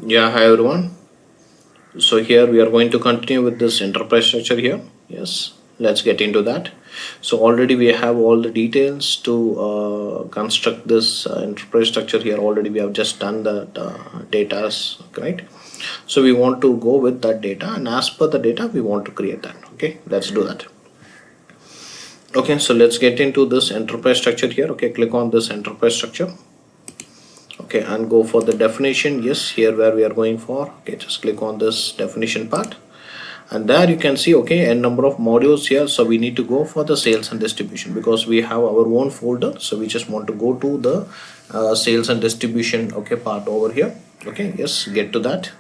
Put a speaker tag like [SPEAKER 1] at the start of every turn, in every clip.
[SPEAKER 1] Yeah, hi everyone. So here we are going to continue with this enterprise structure here. Yes, let's get into that. So already we have all the details to construct this enterprise structure here. Already we have just done that data, right? So we want to go with that data, and as per the data, we want to create that. Okay, let's do that. Okay, so let's get into this enterprise structure here. Okay, click on this enterprise structure. Okay, and go for the definition. Yes, here where we are going for. Okay, just click on this definition part, and there you can see okay a number of modules here. So we need to go for the sales and distribution because we have our own folder, so we just want to go to the sales and distribution okay part over here. Okay, yes, get to that.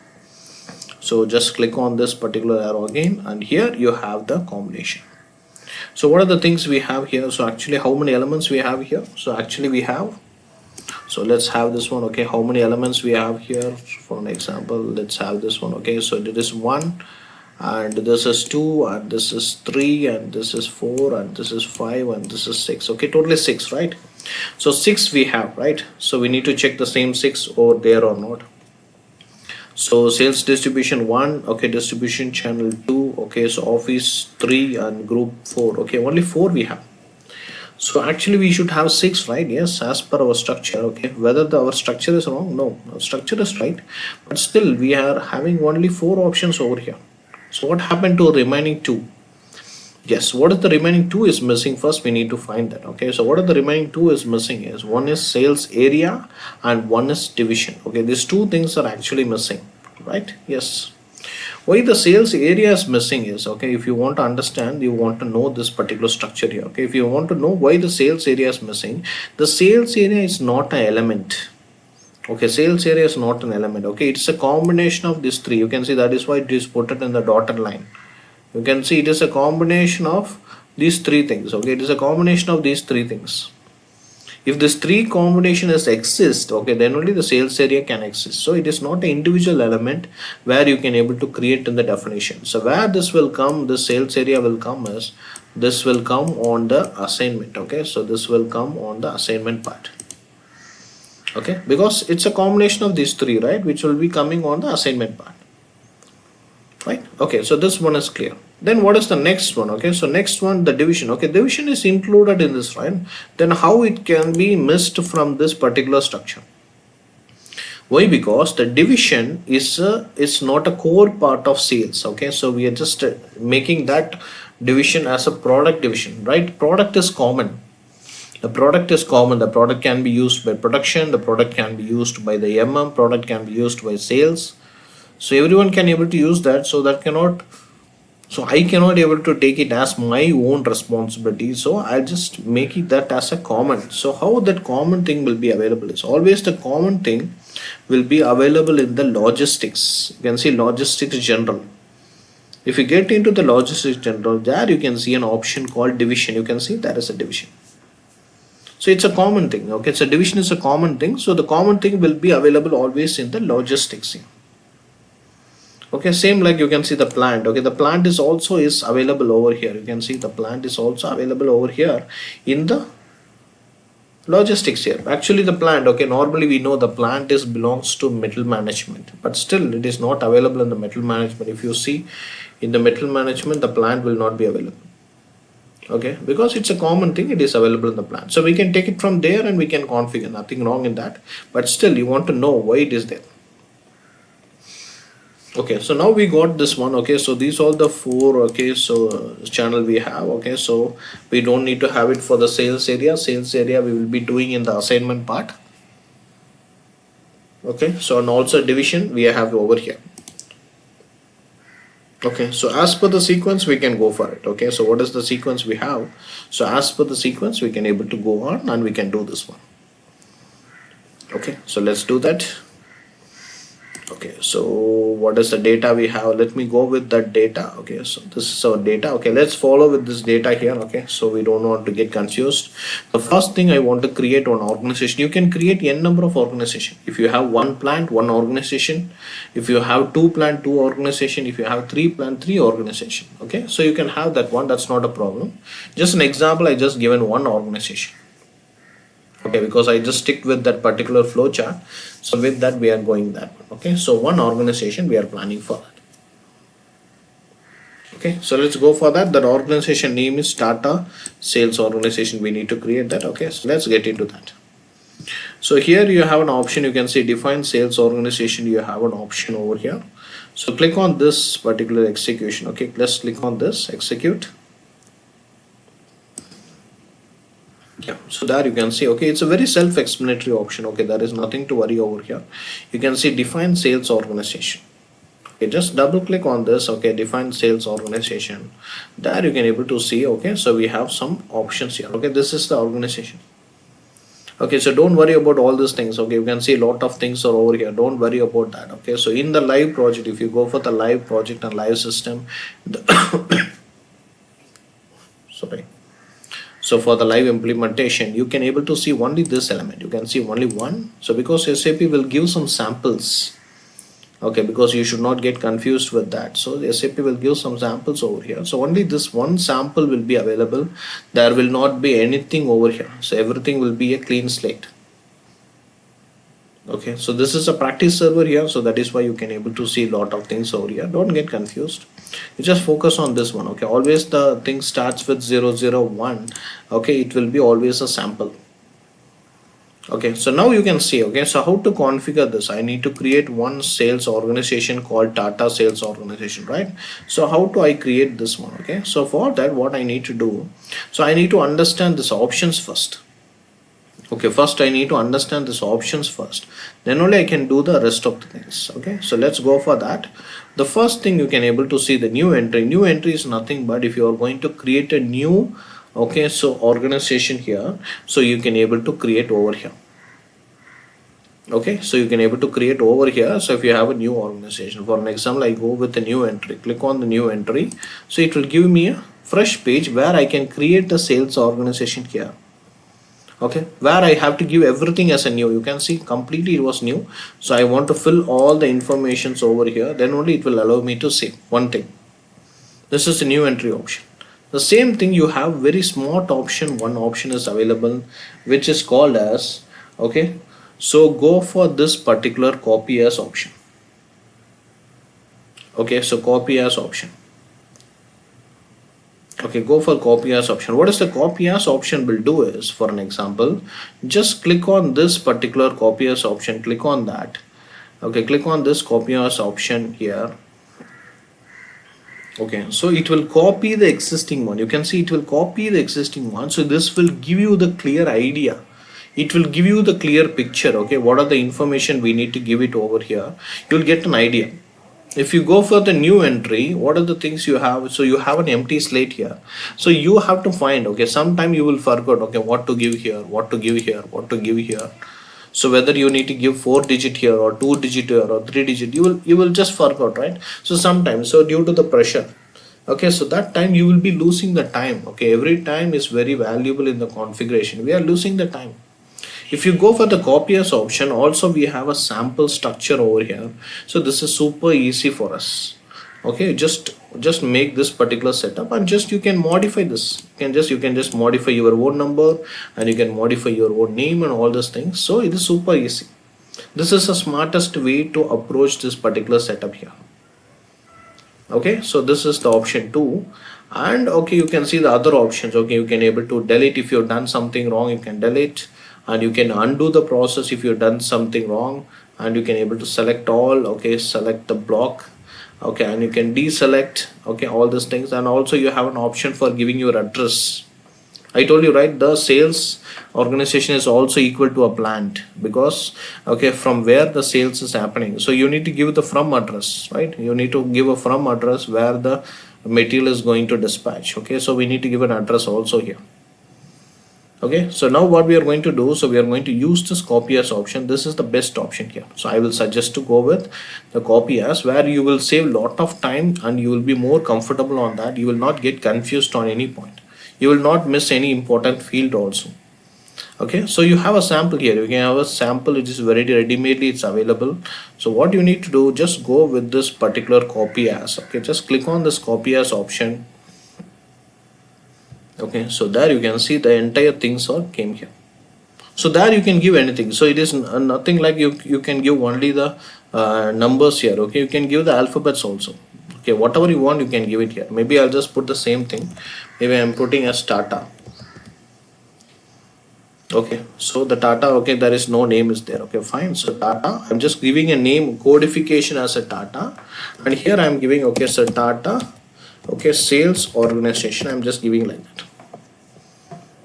[SPEAKER 1] So just click on this particular arrow again, and here you have the combination. So what are the things we have here? So actually how many elements we have here? So actually we have, so let's have this one. Okay, how many elements we have here? For an example, let's have this one. Okay, so it is 1, and this is 2, and this is 3, and this is 4, and this is 5, and this is 6. Okay, totally 6, right? So 6 we have, right? So we need to check the same 6 over there or not. So sales distribution 1, okay, distribution channel 2, okay, so office 3, and group 4. Okay, only 4 we have. So actually we should have 6, right? Yes, as per our structure. Okay, whether our structure is wrong? No, our structure is right, but still we are having only 4 options over here. So what happened to remaining 2? Yes, what is the remaining 2 is missing? First we need to find that. Okay, so what are the remaining 2 is missing is one is sales area and one is division. Okay, these two things are actually missing, right? Yes. Why the sales area is missing is, okay, if you want to understand, you want to know this particular structure here. Okay, if you want to know why the sales area is missing, the sales area is not an element. Okay, sales area is not an element. Okay, it's a combination of these three. You can see that is why it is put it in the dotted line. You can see it is a combination of these three things. Okay, it is a combination of these three things. If this three combination is exist, okay, then only the sales area can exist. So it is not an individual element where you can able to create in the definition. So where this will come, the sales area will come as, this will come on the assignment. Okay, so this will come on the assignment part. Okay, because it's a combination of these three, right, which will be coming on the assignment part, right? Okay, so this one is clear. Then what is the next one? Okay, so next one, the division. Okay, division is included in this, right? Then how it can be missed from this particular structure? Why? Because the division is not a core part of sales. Okay, so we are just making that division as a product division, right? Product is common. The product is common. The product can be used by production. The product can be used by the product can be used by sales. So everyone can able to use that. So that cannot, so I cannot able to take it as my own responsibility. So I'll just make it that as a common. So how that common thing will be available is always the common thing will be available in the logistics. You can see logistics general. If you get into the logistics general, there you can see an option called division. You can see that is a division. So it's a common thing. Okay, so division is a common thing. So the common thing will be available always in the logistics. Okay, same like you can see the plant. Okay, the plant is also is available over here. You can see the plant is also available over here in the logistics here. Actually the plant, okay, normally we know the plant is belongs to metal management, but still it is not available in the metal management. If you see in the metal management, the plant will not be available. Okay, because it's a common thing, it is available in the plant. So we can take it from there and we can configure, nothing wrong in that, but still you want to know why it is there. Okay, so now we got this one. Okay, so these are the 4 okay, so channel we have. Okay, so we don't need to have it for the sales area. Sales area we will be doing in the assignment part. Okay, so and also division we have over here. Okay, so as per the sequence we can go for it. Okay, so what is the sequence we have? So as per the sequence we can able to go on and we can do this one. Okay, so let's do that. Okay, so what is the data we have? Let me go with that data. Okay, so this is our data. Okay, let's follow with this data here. Okay, so we don't want to get confused. The first thing I want to create one organization. You can create n number of organization. If you have 1 plant, 1 organization. If you have 2 plant, 2 organization. If you have 3 plant, 3 organization. Okay, so you can have that one. That's not a problem. Just an example, I just given 1 organization. okay, because I just stick with that particular flow chart. So with that we are going that one. Okay, so one organization we are planning for that. Okay, so let's go for that. That organization name is Tata Sales Organization. We need to create that. Okay, so let's get into that. So here you have an option. You can see define sales organization. You have an option over here. So click on this particular execution. Okay, let's click on this execute. Yeah, so there you can see, okay, it's a very self-explanatory option. Okay, there is nothing to worry over here. You can see define sales organization. Okay, just double click on this. Okay, define sales organization. There you can able to see, okay, so we have some options here. Okay, this is the organization. Okay, so don't worry about all these things. Okay, you can see a lot of things are over here. Don't worry about that. Okay, so in the live project, if you go for the live project and live system, sorry. So for the live implementation, you can able to see only this element. You can see only one. So because SAP will give some samples. Okay, because you should not get confused with that. So the SAP will give some samples over here. So only this one sample will be available. There will not be anything over here. So everything will be a clean slate. Okay, so this is a practice server here. So that is why you can able to see a lot of things over here. Don't get confused. You just focus on this one. Okay, always the thing starts with 001. Okay, it will be always a sample. Okay, so now you can see, okay, so how to configure this? I need to create one sales organization called Tata Sales Organization, right? So how do I create this one? Okay, so for that, what I need to do, so I need to understand this options first. Okay, first I need to understand this options first, then only I can do the rest of the things. Okay, so let's go for that. The first thing you can able to see the new entry is nothing but if you are going to create a new, okay, so organization here, so you can able to create over here. Okay, so you can able to create over here. So if you have a new organization, for an example, I go with the new entry, click on the new entry, so it will give me a fresh page where I can create a sales organization here. Okay, where I have to give everything as a new. You can see completely it was new, so I want to fill all the informations over here, then only it will allow me to save one thing. This is a new entry option. The same thing you have very smart option. One option is available which is called as, okay, so go for this particular copy as option. Okay, so copy as option. Okay, go for copy as option. What is the copy as option will do is, for an example, just click on this particular copy as option, click on that. Okay, click on this copy as option here. Okay, so it will copy the existing one. You can see it will copy the existing one. So this will give you the clear idea. It will give you the clear picture. Okay, what are the information we need to give it over here? You'll get an idea. If you go for the new entry, what are the things you have? So you have an empty slate here. So you have to find, okay, sometime you will forget, okay, what to give here, what to give here, what to give here. So whether you need to give 4-digit here or 2-digit here or 3-digit, you will just forget, right? So sometimes, so due to the pressure, okay, so that time you will be losing the time. Okay, every time is very valuable in the configuration. We are losing the time. If you go for the copy as option, also we have a sample structure over here. So this is super easy for us. Okay, just make this particular setup and just you can modify this. You can just modify your own number and you can modify your own name and all those things. So it is super easy. This is the smartest way to approach this particular setup here. Okay, so this is the option 2. And okay, you can see the other options. Okay, you can able to delete. If you've done something wrong, you can delete, and you can undo the process if you've done something wrong, and you can able to select all. Okay, select the block. Okay, and you can deselect, okay, all these things. And also you have an option for giving your address. I told you, right, the sales organization is also equal to a plant, because okay, from where the sales is happening, so you need to give the from address, right? You need to give a from address where the material is going to dispatch. Okay, so we need to give an address also here. Okay, so now what we are going to do, so we are going to use this copy as option. This is the best option here. So I will suggest to go with the copy as, where you will save lot of time and you will be more comfortable on that. You will not get confused on any point. You will not miss any important field also. Okay, so you have a sample here. You can have a sample which is very ready-madely, it's available. So what you need to do, just go with this particular copy as. Okay, just click on this copy as option. Okay, so there you can see the entire things all came here. So there you can give anything. So it is nothing like you can give only the numbers here. Okay, you can give the alphabets also. Okay, whatever you want you can give it here. Maybe I'll just put the same thing. Maybe I'm putting as Tata. Okay, so the Tata, okay, there is no name is there. Okay, fine. So Tata, I'm just giving a name codification as a Tata, and here I'm giving, okay, so Tata, okay, sales organization. I'm just giving like that.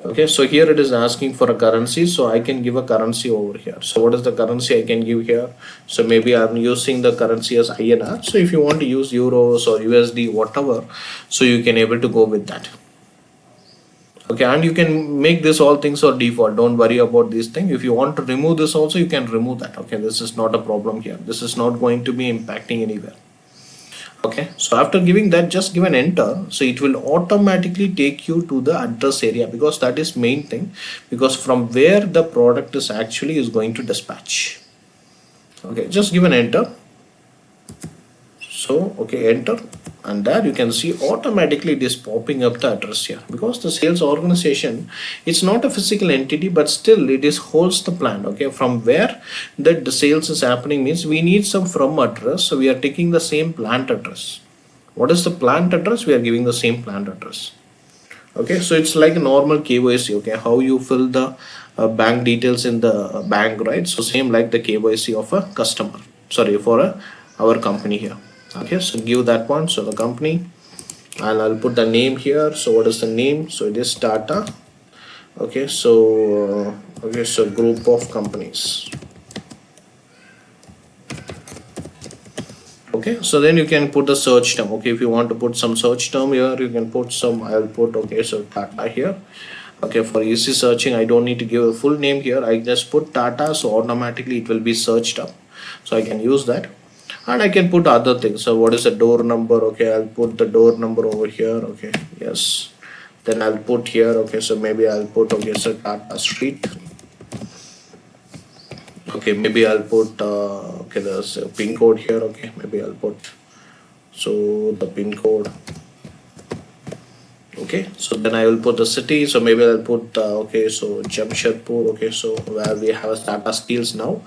[SPEAKER 1] Okay, so here it is asking for a currency, so I can give a currency over here. So what is the currency I can give here? So maybe I'm using the currency as INR. So if you want to use euros or USD, whatever, so you can able to go with that. Okay, and you can make this all things or default. Don't worry about this thing. If you want to remove this also, you can remove that. Okay, this is not a problem here. This is not going to be impacting anywhere. Okay, so after giving that, just give an enter. So it will automatically take you to the address area, because that is main thing, because from where the product is actually is going to dispatch. Okay, just give an enter. So okay, enter, and there you can see automatically it is popping up the address here, because the sales organization, it's not a physical entity, but still it is holds the plant. Okay, from where that the sales is happening means we need some from address, so we are taking the same plant address. What is the plant address? We are giving the same plant address. Okay, so it's like a normal KYC. Okay, how you fill the bank details in the bank, right? So same like the KYC of a customer, sorry, for our company here. Okay, so give that one. So the company, and I'll put the name here. So what is the name? So it is Tata. Okay, so okay, so group of companies. Okay, so then you can put the search term. Okay, if you want to put some search term here, you can put some. I'll put, okay, so Tata here. Okay, for easy searching, I don't need to give a full name here. I just put Tata, so automatically it will be searched up. So I can use that. And I can put other things. So what is the door number? Okay, I'll put the door number over here. Okay, yes. Then I'll put here. Okay, so maybe I'll put, okay, so Tata Street. Okay, maybe I'll put okay, there's a pin code here. Okay, maybe I'll put, so the pin code. Okay, so then I will put the city. So maybe I'll put okay, so Jamshedpur. Okay, so where we have a Tata Steels now,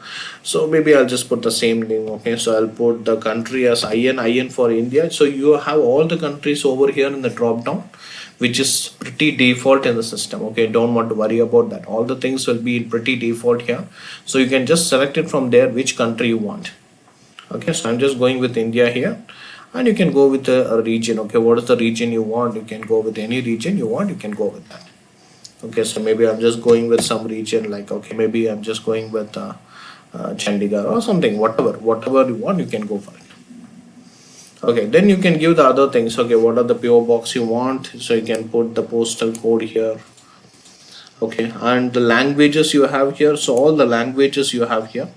[SPEAKER 1] so maybe I'll just put the same name. Okay, so I'll put the country as IN for India. So you have all the countries over here in the drop down, which is pretty default in the system. Okay, don't want to worry about that. All the things will be pretty default here, so you can just select it from there which country you want. Okay, so I'm just going with India here, and you can go with a region. Okay, what is the region you want? You can go with any region you want, you can go with that. Okay, so maybe I'm just going with some region, like, okay, maybe I'm just going with Chandigarh or something, whatever you want, you can go for it. Okay, then you can give the other things. Okay, what are the PO box you want? So you can put the postal code here. Okay, and the languages you have here. So all the languages you have here.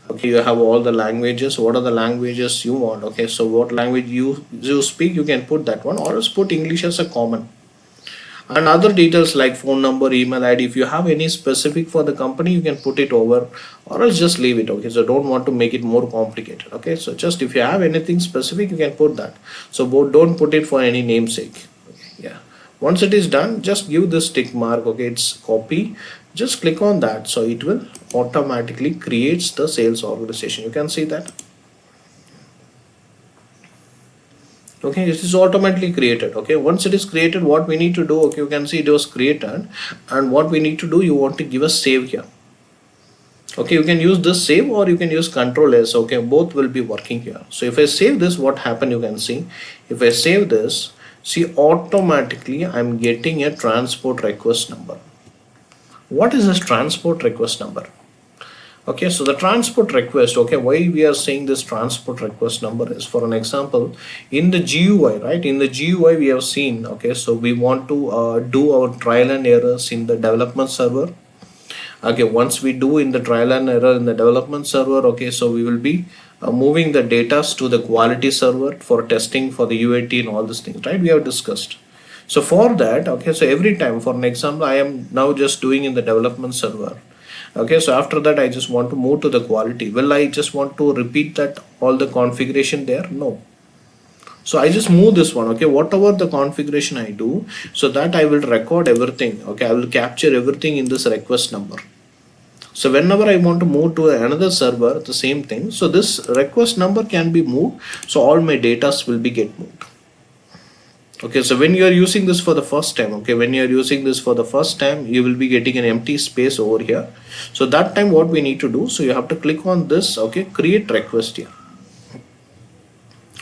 [SPEAKER 1] Okay, you have all the languages. What are the languages you want? Okay, so what language you speak, you can put that one, or else put English as a common. And other details like phone number, email ID, if you have any specific for the company, you can put it over, or else just leave it. Okay, so don't want to make it more complicated. Okay, so just if you have anything specific, you can put that. So don't put it for any namesake. Okay, yeah, once it is done, just give this tick mark. Okay, it's copy, just click on that, so it will automatically creates the sales organization. You can see that. Okay, this is automatically created. Okay, once it is created, what we need to do, okay, you can see it was created, and what we need to do, you want to give a save here. Okay, you can use this save, or you can use Control S. Okay, both will be working here. So if I save this, what happened, you can see, if I save this, see, automatically I'm getting a transport request number. What is this transport request number? Okay, so the transport request, okay, why we are saying this transport request number is, for an example, in the GUI, right? In the GUI we have seen, okay, so we want to do our trial and errors in the development server. Okay, once we do in the trial and error in the development server, okay, so we will be moving the data to the quality server for testing for the UAT and all these things, right? We have discussed. So for that, okay, so every time, for an example, I am now just doing in the development server. Okay, so after that I just want to move to the quality. Will I just want to repeat that all the configuration there? No. So I just move this one. Okay, whatever the configuration I do, so that I will record everything. Okay, I will capture everything in this request number. So whenever I want to move to another server, the same thing. So this request number can be moved. So all my data will be get moved. Okay, so when you are using this for the first time, okay, when you are using this for the first time, you will be getting an empty space over here. So that time what we need to do, so you have to click on this, okay, create request here.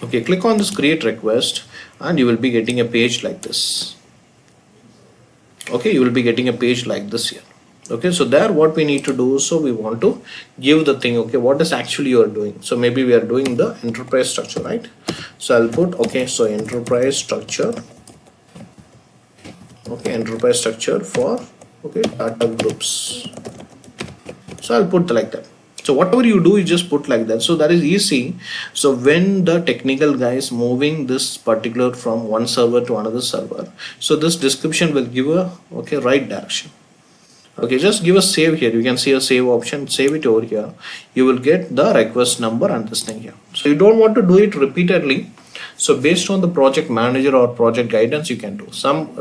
[SPEAKER 1] Okay, click on this create request and you will be getting a page like this. Okay, you will be getting a page like this here. Okay, so there what we need to do, so we want to give the thing, okay, what is actually you are doing. So maybe we are doing the enterprise structure, right? So I'll put, okay, so enterprise structure, okay, enterprise structure for, okay, data groups. So I'll put like that. So whatever you do, you just put like that. So that is easy. So when the technical guy is moving this particular from one server to another server, so this description will give a, okay, right direction. Okay, just give a save here. You can see a save option, save it over here. You will get the request number and this thing here. So you don't want to do it repeatedly. So based on the project manager or project guidance, you can do some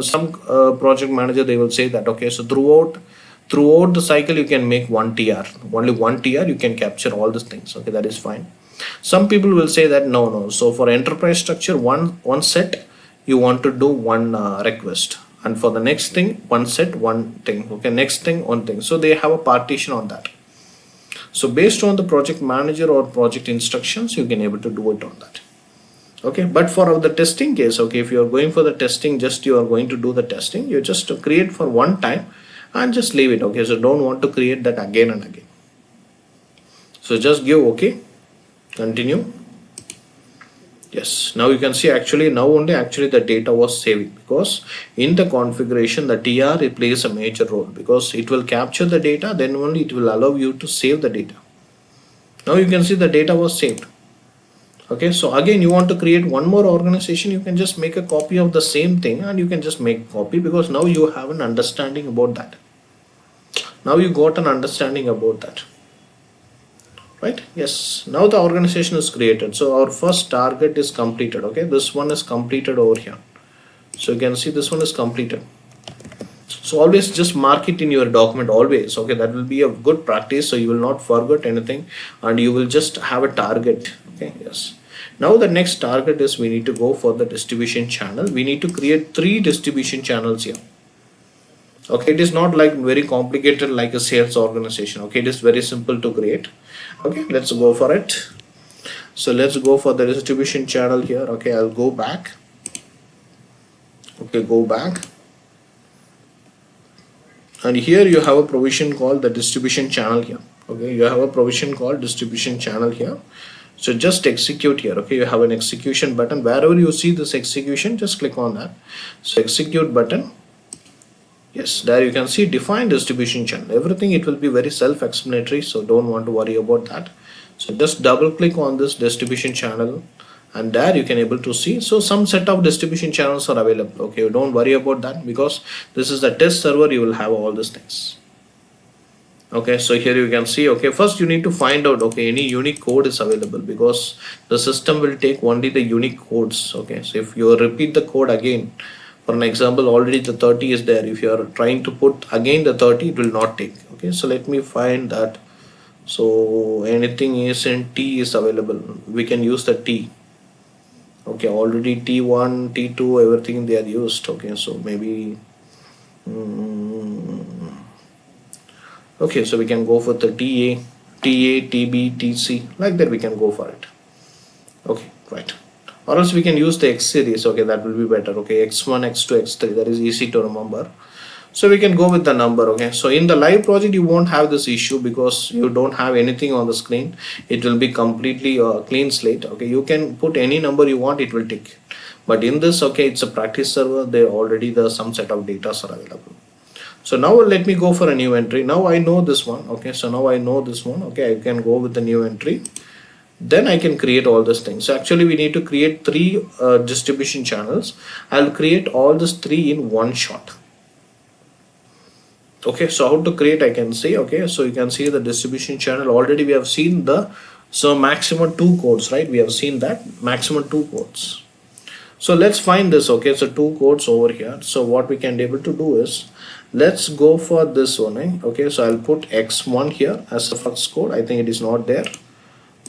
[SPEAKER 1] project manager, they will say that, okay, so throughout the cycle you can make one TR, only one TR you can capture all these things. Okay, that is fine. Some people will say that no, so for enterprise structure, one set you want to do one request, and for the next thing one set one thing, okay, next thing one thing. So they have a partition on that. So based on the project manager or project instructions, you can able to do it on that. Okay, but for the testing case, okay, if you are going for the testing, just you are going to do the testing, you just create for one time and just leave it. Okay, so don't want to create that again and again. So just give okay, continue. Yes, now you can see actually now only actually the data was saving, because in the configuration the TR, it plays a major role, because it will capture the data, then only it will allow you to save the data. Now you can see the data was saved. Okay, so again you want to create one more organization, you can just make a copy of the same thing and you can just make copy, because now you have an understanding about that. Now you got an understanding about that, right? Yes, now the organization is created. So our first target is completed. Okay, this one is completed over here. So you can see this one is completed. So always just mark it in your document always. Okay, that will be a good practice, so you will not forget anything and you will just have a target. Okay, yes. Now the next target is we need to go for the distribution channel. We need to create 3 distribution channels here. Okay, it is not like very complicated like a sales organization. Okay, it is very simple to create. Okay, let's go for it. So let's go for the distribution channel here. Okay, I'll go back. Okay, go back. And here you have a provision called the distribution channel here. Okay, you have a provision called distribution channel here. So just execute here. Okay, you have an execution button. Wherever you see this execution, just click on that. So execute button. Yes, there you can see define distribution channel. Everything, it will be very self-explanatory, so don't want to worry about that. So just double click on this distribution channel and there you can able to see. So some set of distribution channels are available. Okay, don't worry about that, because this is the test server, you will have all these things. Okay, so here you can see, okay, first you need to find out, okay, any unique code is available, because the system will take only the unique codes. Okay, so if you repeat the code again, for an example, already the 30 is there. If you are trying to put again the 30, it will not take. Okay, so let me find that. So anything is in T is available. We can use the T. Okay, already T1, T2, everything they are used. Okay, so maybe okay, so we can go for the TA, TB, TC, like that we can go for it. Okay, right. Or else we can use the X series. Okay, that will be better. Okay, X1, X2, X3, that is easy to remember. So we can go with the number. Okay, so in the live project you won't have this issue, because you don't have anything on the screen. It will be completely clean slate. Okay, you can put any number you want, it will take. But in this, okay, it's a practice server, there already some set of data are available. So now let me go for a new entry. Now I know this one. Okay, so now I know this one. Okay, I can go with the new entry. Then I can create all these things. So actually we need to create 3 distribution channels. I'll create all these 3 in one shot. Okay, so how to create, I can say. Okay, so you can see the distribution channel. Already we have seen the, so maximum 2 codes, right? We have seen that maximum 2 codes. So let's find this. Okay, so 2 codes over here. So what we can be able to do is, let's go for this one, okay. So I'll put x1 here as the first code. I think it is not there.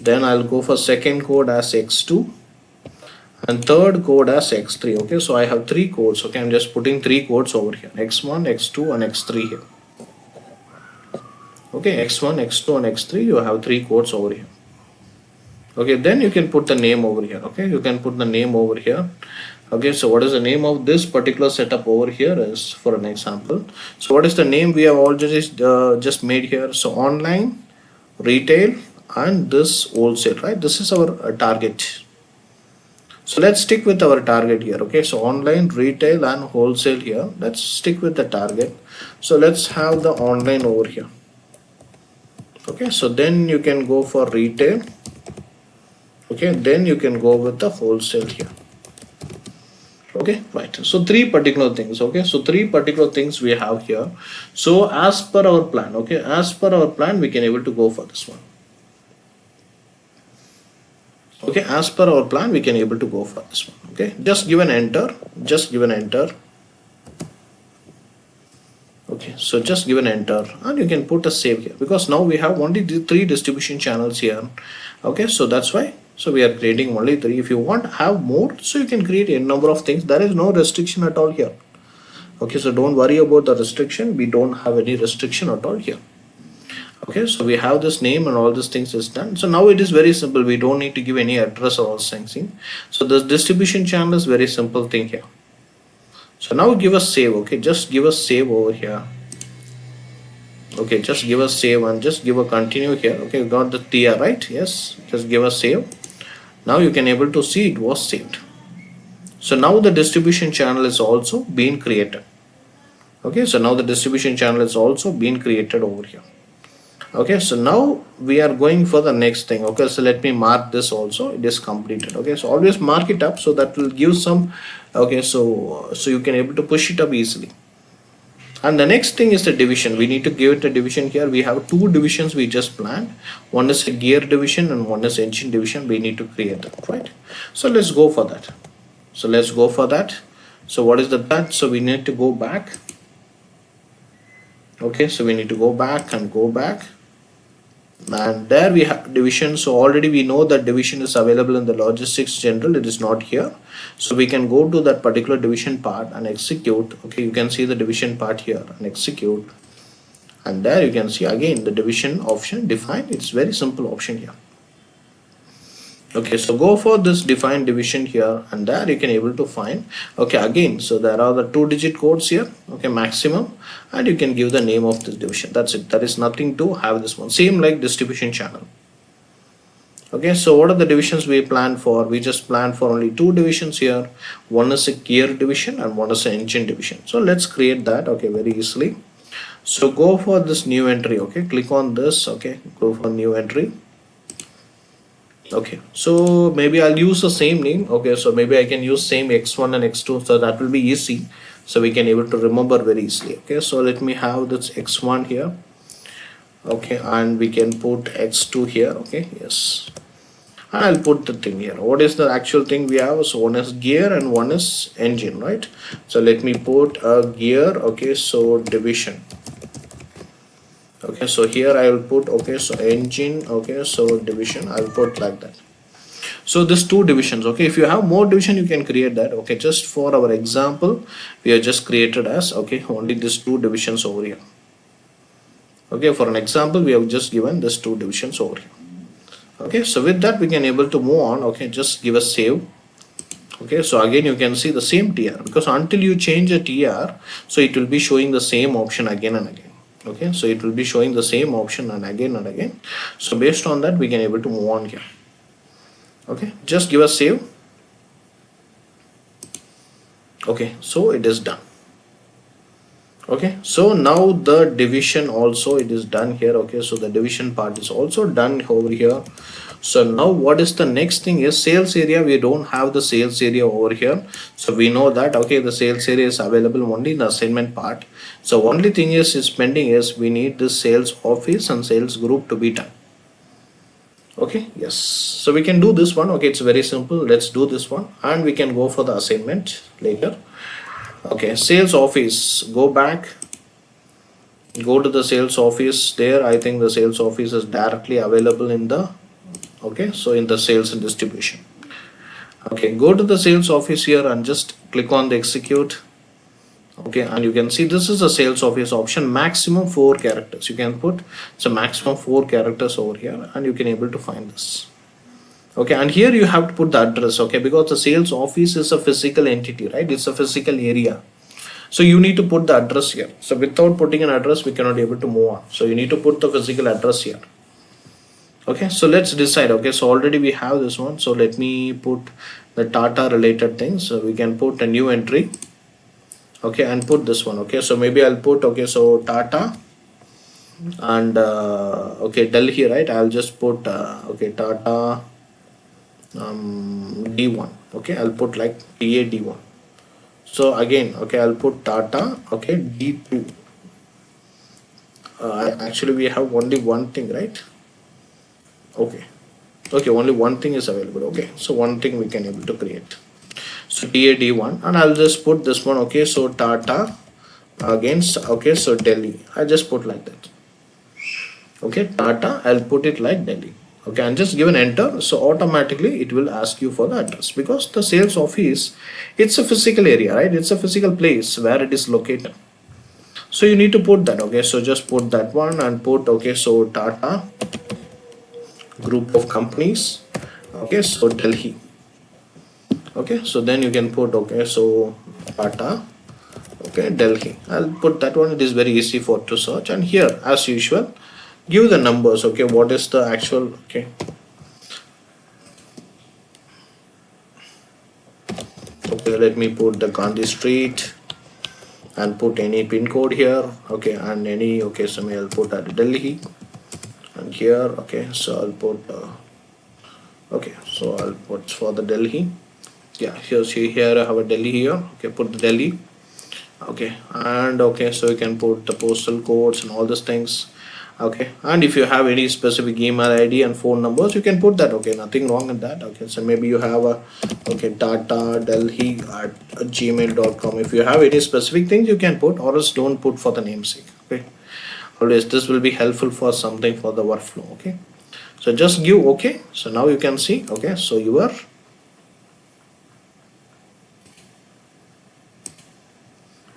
[SPEAKER 1] Then I'll go for second code as x2 and third code as x3. Okay, so I have three codes. Okay, I'm just putting three codes over here, x1, x2 and x3 here. Okay, x1, x2 and x3, you have three codes over here. Okay, then you can put the name over here. Okay, you can put the name over here. Okay, so what is the name of this particular setup over here is, for an example, so what is the name we have already just made here? So online, retail and this wholesale, right? This is our target. So let's stick with our target here. Okay, so online, retail and wholesale here. Let's stick with the target. So let's have the online over here. Okay, so then you can go for retail. Okay, then you can go with the wholesale here. Okay, right. So three particular things. Okay, so three particular things we have here. So as per our plan, okay, as per our plan, we can able to go for this one. Okay, as per our plan, we can able to go for this one. Okay, just give an enter. Just give an enter. Okay, so just give an enter and you can put a save here, because now we have only the three distribution channels here. Okay, so that's why. So we are creating only three. If you want to have more, so you can create a number of things. There is no restriction at all here. Okay, so don't worry about the restriction. We don't have any restriction at all here. Okay, so we have this name and all these things is done. So now it is very simple. We don't need to give any address or all things. So this distribution channel is very simple thing here. So now give us save. Okay, just give us save over here. Okay, just give us save and just give a continue here. Okay, you got the TR, right? Yes, just give us save. Now you can able to see it was saved. So now the distribution channel is also being created. Okay, so now the distribution channel is also being created over here. Okay, so now we are going for the next thing. Okay, so let me mark this also. It is completed. Okay, so always mark it up, so that will give some. Okay, so you can able to push it up easily. And the next thing is the division. We need to give it a division here. We have two divisions we just planned. One is a gear division and one is engine division. We need to create that, right? So let's go for that. So let's go for that. So what is that? So we need to go back. Okay, so we need to go back and go back. And there we have division. So already we know that division is available in the logistics general. It is not here. So we can go to that particular division part and execute. Okay, you can see the division part here and execute. And there you can see again the division option defined. It's very simple option here. Okay, so go for this define division here, and there you can able to find. Okay, again, so there are the 2-digit codes here. Okay, maximum, and you can give the name of this division. That's it. There is nothing to have this one. Same like distribution channel. Okay, so what are the divisions we planned for? We just planned for only two divisions here. One is a gear division and one is an engine division. So let's create that. Okay, very easily. So go for this new entry. Okay, click on this. Okay, go for new entry. Okay, so maybe I'll use the same name. Okay, so maybe I can use same x1 and x2, so that will be easy, so we can able to remember very easily. Okay, so let me have this x1 here. Okay, and we can put x2 here. Okay, yes, and I'll put the thing here. What is the actual thing we have? So one is gear and one is engine, right? So let me put a gear. Okay, so division. Okay, so here I will put, okay, so engine. Okay, so division I will put like that. So this two divisions. Okay, if you have more division, you can create that. Okay, just for our example, we have just created as, okay, only these two divisions over here. Okay, for an example, we have just given this two divisions over here. Okay, so with that we can able to move on. Okay, just give a save. Okay, so again you can see the same TR, because until you change a TR, so it will be showing the same option again and again. Okay, so it will be showing the same option and again. So based on that we can able to move on here. Okay, just give a save. Okay, so it is done. Okay, so now the division also it is done here. Okay, so the division part is also done over here. So now what is the next thing is sales area. We don't have the sales area over here, so we know that, okay, the sales area is available only in the assignment part. So only thing is pending is we need the sales office and sales group to be done. Okay, yes, so we can do this one. Okay, it's very simple. Let's do this one and we can go for the assignment later. Okay, sales office, go back. go to the sales office. There I think the sales office is directly available in the, okay, so in the sales and distribution. Okay, go to the sales office here and just click on the execute. Okay, and you can see this is a sales office option, maximum 4 characters you can put. So maximum 4 characters over here, and you can able to find this. Okay, and here you have to put the address, okay, because the sales office is a physical entity, right? It's a physical area. So you need to put the address here. So without putting an address, we cannot be able to move on. So you need to put the physical address here. Okay, so let's decide. Okay, so already we have this one. So let me put the Tata related things. So we can put a new entry. Okay, and put this one. Okay, so maybe I'll put, okay, so Tata and okay, Delhi, right? I'll just put okay, Tata D1. Okay, I'll put like TA D1. So again, okay, I'll put Tata, okay, D2. Actually we have only one thing, right? Okay, only one thing is available. Okay, so one thing we can able to create. So TA D1, and I'll just put this one. Okay, so Tata against, okay, so Delhi. I just put like that. Okay, Tata, I'll put it like Delhi. Okay, and just give an enter. So automatically it will ask you for the address, because the sales office, it's a physical area, right? It's a physical place where it is located. So you need to put that. Okay, so just put that one and put, okay, so Tata group of companies. Okay, so Delhi. Okay, so then you can put, okay, so Tata, okay, Delhi. I'll put that one. It is very easy for to search. And here, as usual, give the numbers. Okay, what is the actual, okay, okay, let me put the Gandhi Street and put any pin code here. Okay, and any, okay, so I'll put at Delhi, and here, okay, so I'll put okay, so I'll put for the Delhi. Yeah, here, see here I have a Delhi here. Okay, put the Delhi. Okay, and okay, so you can put the postal codes and all these things. Okay, and if you have any specific email ID and phone numbers, you can put that. Okay, nothing wrong with that. Okay, so maybe you have a, okay, Tata Delhi at gmail.com. If you have any specific things, you can put, or else don't put for the namesake. Okay, always this will be helpful for something for the workflow. Okay, so just give okay. So now you can see, okay, so your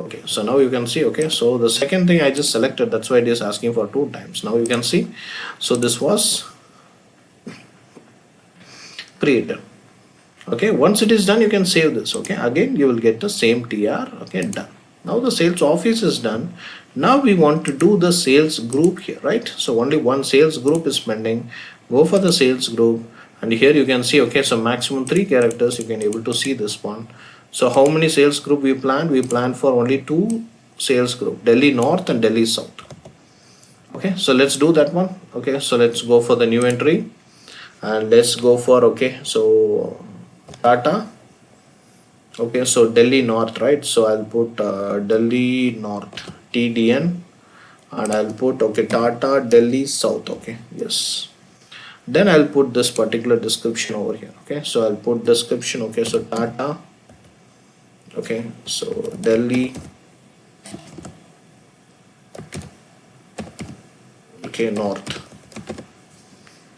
[SPEAKER 1] okay, so now you can see, okay, so the second thing I just selected, that's why it is asking for 2 times. Now you can see, so this was created. Okay, once it is done, you can save this. Okay, again you will get the same TR. Okay, done. Now the sales office is done. Now we want to do the sales group here, right? So only one sales group is pending. Go for the sales group, and here you can see, okay, so maximum 3 characters. You can able to see this one. So how many sales group we planned? We planned for only 2 sales group, Delhi North and Delhi South. Okay, so let's do that one. Okay, so let's go for the new entry, and let's go for, okay, so Tata. Okay, so Delhi North, right? So I'll put Delhi North TDN, and I'll put, okay, Tata Delhi South. Okay, yes. Then I'll put this particular description over here. Okay, so I'll put description. Okay, so Tata, okay, so Delhi, okay, North.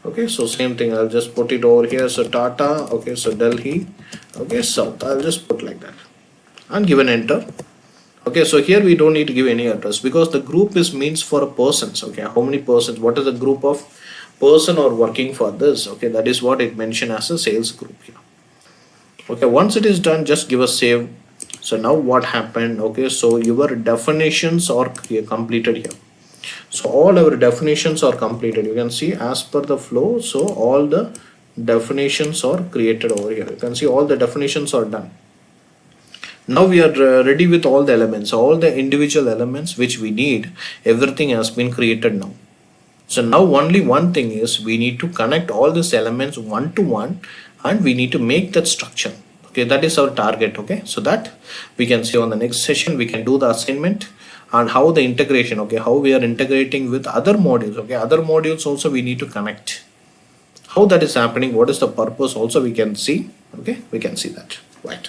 [SPEAKER 1] Okay, so same thing, I'll just put it over here. So Tata, okay, so Delhi, okay, South. I'll just put like that and give an enter. Okay, so here we don't need to give any address, because the group is means for a persons. Okay, how many persons, what is the group of person or working for this? Okay, that is what it mentioned as a sales group here. Okay, once it is done, just give a save. So now what happened? Okay, so your definitions are completed here. So all our definitions are completed. You can see as per the flow. So all the definitions are created over here. You can see all the definitions are done. Now we are ready with all the elements, all the individual elements which we need. Everything has been created now. So now only one thing is, we need to connect all these elements one to one, and we need to make that structure. Okay, that is our target. Okay, so that we can see on the next session. We can do the assignment and how the integration, okay, how we are integrating with other modules. Okay, other modules also we need to connect. How that is happening, what is the purpose also we can see. Okay, we can see that, right?